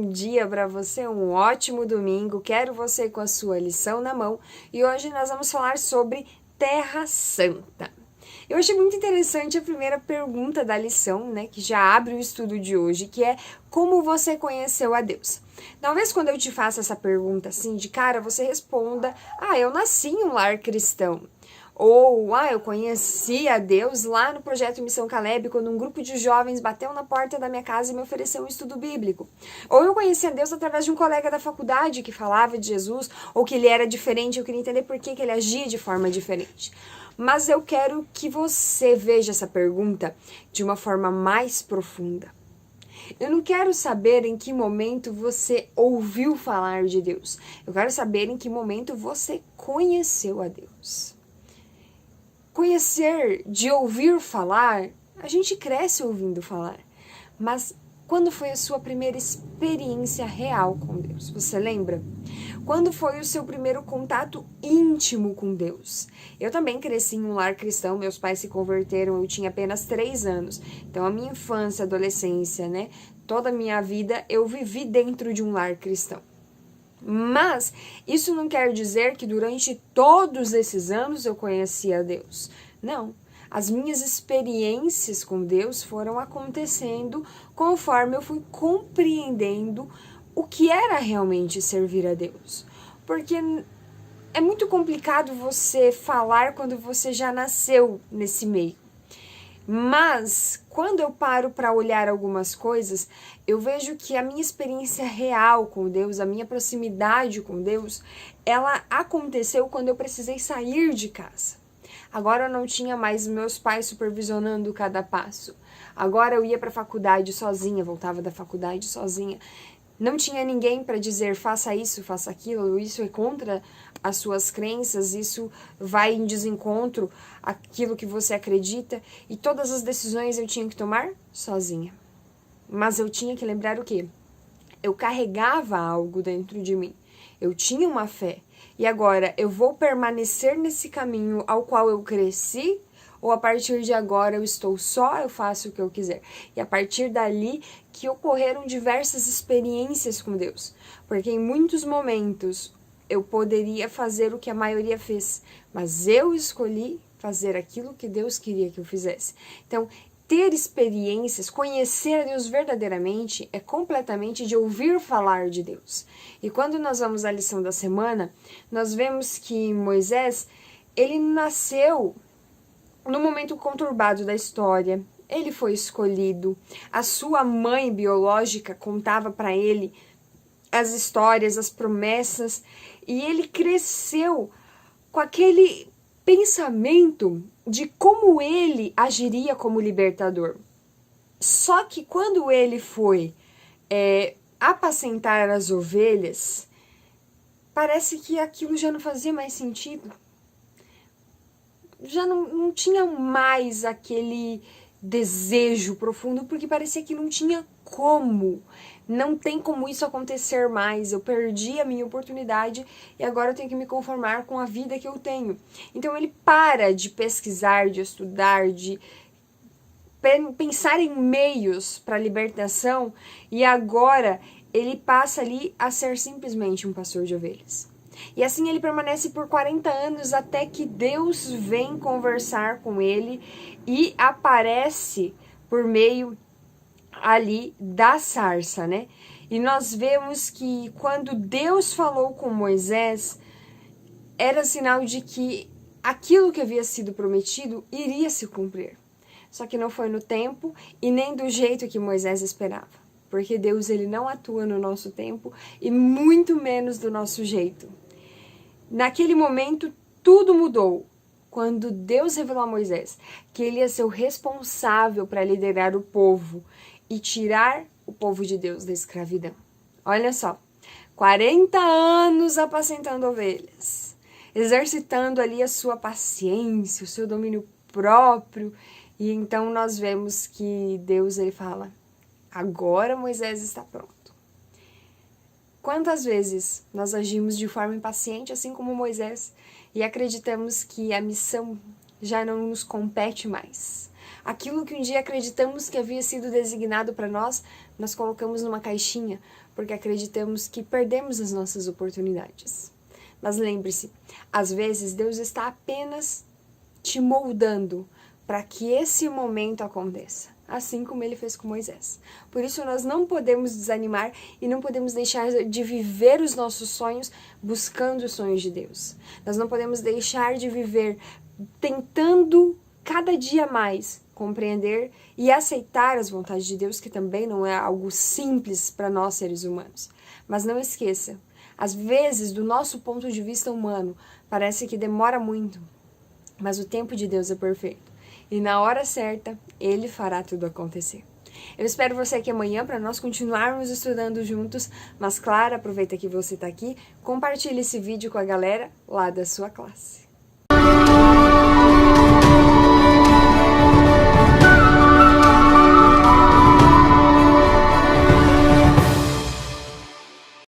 bom dia para você, um ótimo domingo. Quero você com a sua lição na mão e hoje nós vamos falar sobre Terra Santa. Eu achei muito interessante a primeira pergunta da lição, né, que já abre o estudo de hoje, que é como você conheceu a Deus? Talvez quando eu te faça essa pergunta assim, de cara, você responda, eu nasci em um lar cristão. Ou, eu conheci a Deus lá no Projeto Missão Caleb, quando um grupo de jovens bateu na porta da minha casa e me ofereceu um estudo bíblico. Ou eu conheci a Deus através de um colega da faculdade que falava de Jesus, ou que ele era diferente, eu queria entender por que ele agia de forma diferente. Mas eu quero que você veja essa pergunta de uma forma mais profunda. Eu não quero saber em que momento você ouviu falar de Deus. Eu quero saber em que momento você conheceu a Deus. Conhecer, de ouvir falar, a gente cresce ouvindo falar. Mas quando foi a sua primeira experiência real com Deus? Você lembra? Quando foi o seu primeiro contato íntimo com Deus? Eu também cresci em um lar cristão, meus pais se converteram, eu tinha apenas 3 anos. Então a minha infância, adolescência, toda a minha vida eu vivi dentro de um lar cristão. Mas isso não quer dizer que durante todos esses anos eu conhecia Deus. Não. As minhas experiências com Deus foram acontecendo conforme eu fui compreendendo o que era realmente servir a Deus. Porque é muito complicado você falar quando você já nasceu nesse meio. Mas, quando eu paro para olhar algumas coisas, eu vejo que a minha experiência real com Deus, a minha proximidade com Deus, ela aconteceu quando eu precisei sair de casa. Agora eu não tinha mais meus pais supervisionando cada passo. Agora eu ia para a faculdade sozinha, voltava da faculdade sozinha. Não tinha ninguém para dizer, faça isso, faça aquilo, isso é contra as suas crenças, isso vai em desencontro àquilo que você acredita. E todas as decisões eu tinha que tomar sozinha. Mas eu tinha que lembrar o quê? Eu carregava algo dentro de mim. Eu tinha uma fé. E agora, eu vou permanecer nesse caminho ao qual eu cresci? Ou a partir de agora eu estou só, eu faço o que eu quiser? E a partir dali que ocorreram diversas experiências com Deus. Porque em muitos momentos eu poderia fazer o que a maioria fez. Mas eu escolhi fazer aquilo que Deus queria que eu fizesse. Então, ter experiências, conhecer a Deus verdadeiramente é completamente de ouvir falar de Deus. E quando nós vamos à lição da semana, nós vemos que Moisés, ele nasceu no momento conturbado da história. Ele foi escolhido, a sua mãe biológica contava para ele as histórias, as promessas, e ele cresceu com aquele pensamento de como ele agiria como libertador. Só que quando ele foi apacentar as ovelhas, parece que aquilo já não fazia mais sentido. Já não tinha mais aquele desejo profundo, porque parecia que não tinha como. Não tem como isso acontecer mais. Eu perdi a minha oportunidade e agora eu tenho que me conformar com a vida que eu tenho. Então ele para de pesquisar, de estudar, de pensar em meios para a libertação e agora ele passa ali a ser simplesmente um pastor de ovelhas. E assim ele permanece por 40 anos até que Deus vem conversar com ele e aparece por meio ali da sarça, E nós vemos que quando Deus falou com Moisés, era sinal de que aquilo que havia sido prometido iria se cumprir. Só que não foi no tempo e nem do jeito que Moisés esperava. Porque Deus ele não atua no nosso tempo e muito menos do nosso jeito. Naquele momento, tudo mudou. Quando Deus revelou a Moisés que ele ia ser o responsável para liderar o povo e tirar o povo de Deus da escravidão. Olha só, 40 anos apacentando ovelhas, exercitando ali a sua paciência, o seu domínio próprio. E então nós vemos que Deus ele fala, agora Moisés está pronto. Quantas vezes nós agimos de forma impaciente, assim como Moisés, e acreditamos que a missão já não nos compete mais. Aquilo que um dia acreditamos que havia sido designado para nós, nós colocamos numa caixinha, porque acreditamos que perdemos as nossas oportunidades. Mas lembre-se, às vezes Deus está apenas te moldando para que esse momento aconteça, assim como ele fez com Moisés. Por isso nós não podemos desanimar e não podemos deixar de viver os nossos sonhos buscando os sonhos de Deus. Nós não podemos deixar de viver tentando cada dia mais compreender e aceitar as vontades de Deus, que também não é algo simples para nós seres humanos. Mas não esqueça, às vezes, do nosso ponto de vista humano, parece que demora muito, mas o tempo de Deus é perfeito. E na hora certa, Ele fará tudo acontecer. Eu espero você aqui amanhã para nós continuarmos estudando juntos, mas claro, aproveita que você está aqui, compartilhe esse vídeo com a galera lá da sua classe.